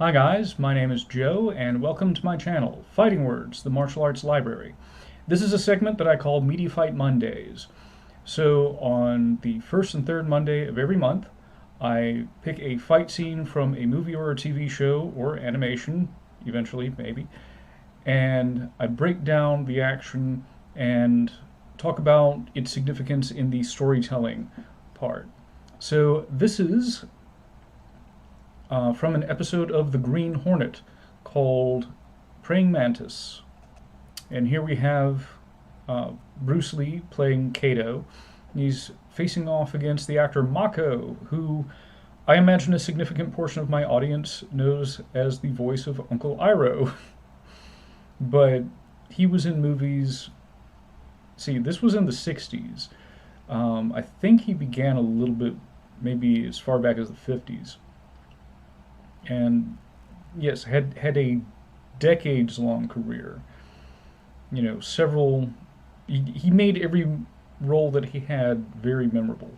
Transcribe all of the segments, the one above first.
Hi guys, my name is Joe, and welcome to my channel, Fighting Words, the Martial Arts Library. This is a segment that I call Media Fight Mondays. So on the first and third Monday of every month, I pick a fight scene from a movie or a TV show or animation, eventually maybe, and I break down the action and talk about its significance in the storytelling part. So this is from an episode of the Green Hornet called Preying Mantis. And here we have Bruce Lee playing Kato. He's facing off against the actor Mako, who I imagine a significant portion of my audience knows as the voice of Uncle Iroh. But he was in movies. See, this was in the 60s. I think he began a little bit, maybe as far back as the 50s. And yes, had a decades-long career. You know, several. He made every role that he had very memorable.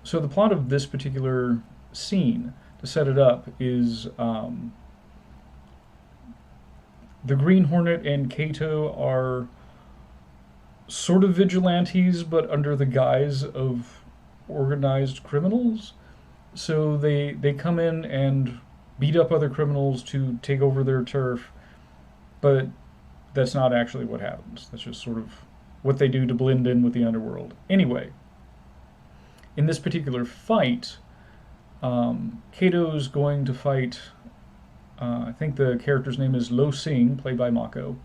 So the plot of this particular scene, to set it up, is the Green Hornet and Kato are sort of vigilantes, but under the guise of organized criminals. So they come in and beat up other criminals to take over their turf, but that's not actually what happens. That's just sort of what they do to blend in with the underworld. Anyway, in this particular fight, Kato's going to fight, I think the character's name is Lo Sing, played by Mako.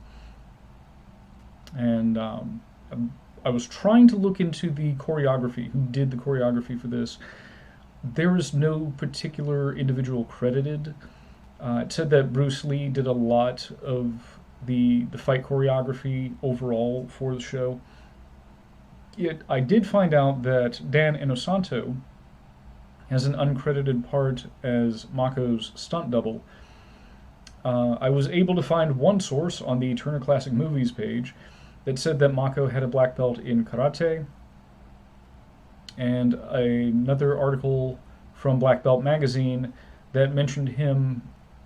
And I was trying to look into the choreography, who did the choreography for this. There is no particular individual credited. It said that Bruce Lee did a lot of the fight choreography overall for the show. Yet I did find out that Dan Inosanto has an uncredited part as Mako's stunt double. I was able to find one source on the Turner Classic Movies page that said that Mako had a black belt in karate, and another article from Black Belt Magazine that mentioned him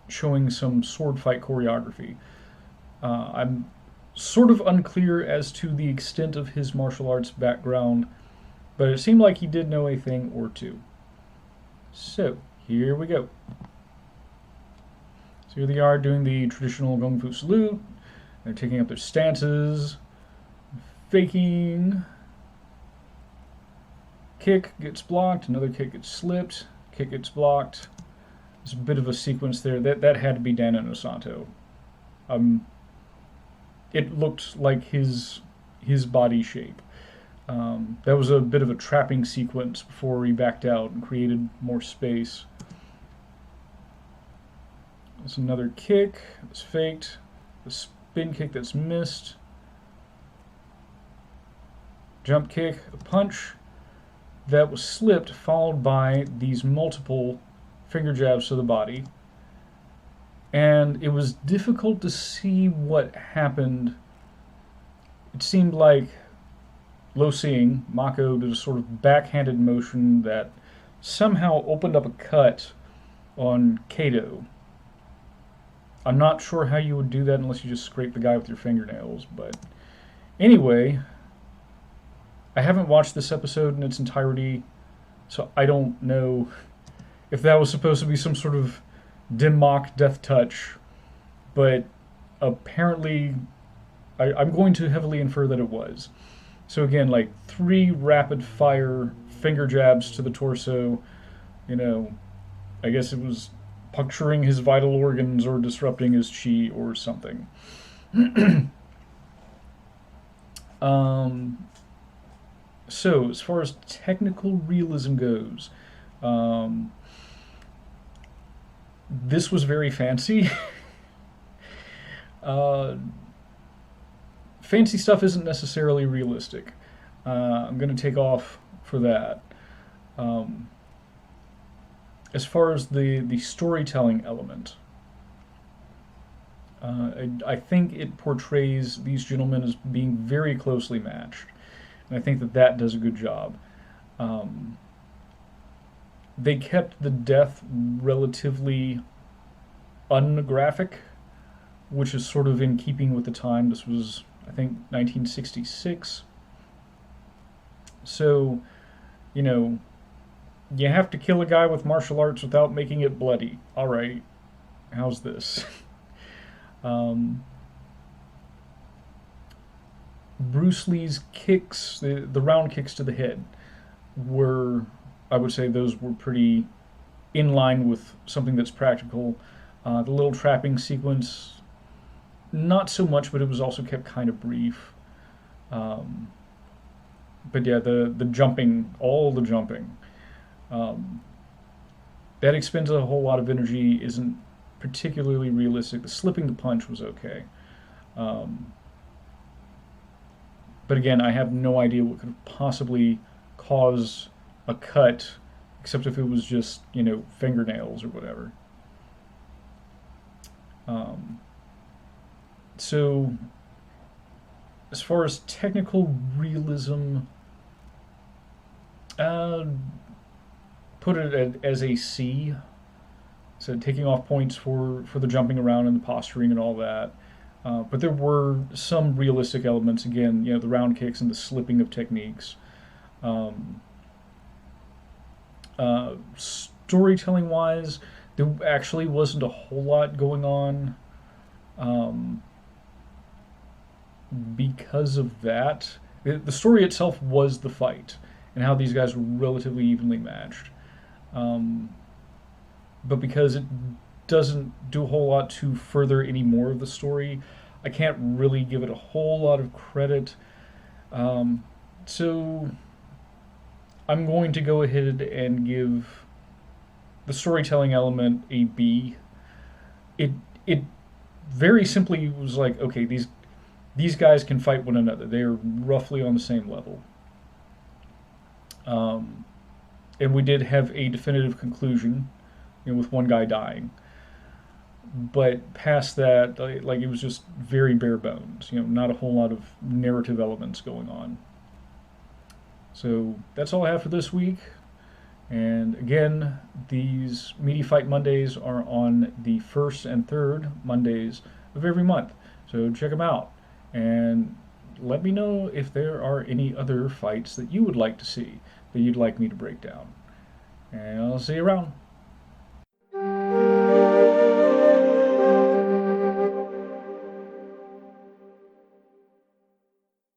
showing some sword fight choreography. I'm sort of unclear as to the extent of his martial arts background, but it seemed like he did know a thing or two. So, here we go. So here they are doing the traditional Kung Fu salute. They're taking up their stances, faking. Kick gets blocked, another kick gets slipped, kick gets blocked. There's a bit of a sequence there. That had to be Dan Inosanto. It looked like his body shape. That was a bit of a trapping sequence before he backed out and created more space. There's another kick that's faked. The spin kick that's missed. Jump kick, a punch that was slipped, followed by these multiple finger jabs to the body. And it was difficult to see what happened. It seemed like Lo Sing, Mako, did a sort of backhanded motion that somehow opened up a cut on Kato. I'm not sure how you would do that unless you just scrape the guy with your fingernails, but anyway, I haven't watched this episode in its entirety, so I don't know if that was supposed to be some sort of dim mock death touch, but apparently I'm going to heavily infer that it was. So again, like 3 rapid fire finger jabs to the torso, you know, I guess it was puncturing his vital organs or disrupting his chi or something. So, as far as technical realism goes, this was very fancy. Fancy stuff isn't necessarily realistic. I'm going to take off for that. As far as the storytelling element, I think it portrays these gentlemen as being very closely matched. And I think that does a good job. They kept the death relatively ungraphic, which is sort of in keeping with the time. This was, I think, 1966. So, you know, you have to kill a guy with martial arts without making it bloody. All right, how's this? Bruce Lee's kicks, the round kicks to the head, were, I would say, those were pretty in line with something that's practical. The little trapping sequence, not so much, but it was also kept kind of brief. But yeah, the jumping, all the jumping, that expends a whole lot of energy, isn't particularly realistic. The slipping the punch was okay. But again, I have no idea what could possibly cause a cut, except if it was just, you know, fingernails or whatever. So, as far as technical realism, put it as a C. So taking off points for the jumping around and the posturing and all that. But there were some realistic elements, again, you know, the round kicks and the slipping of techniques. Storytelling wise, there actually wasn't a whole lot going on because of that. The story itself was the fight and how these guys were relatively evenly matched. But because it doesn't do a whole lot to further any more of the story, I can't really give it a whole lot of credit. So I'm going to go ahead and give the storytelling element a B. It very simply was like, okay, these guys can fight one another. They are roughly on the same level. And we did have a definitive conclusion, you know, with one guy dying. But past that, like, it was just very bare bones. You know, not a whole lot of narrative elements going on. So that's all I have for this week. And again, these Meaty Fight Mondays are on the first and third Mondays of every month. So check them out. And let me know if there are any other fights that you would like to see, that you'd like me to break down. And I'll see you around.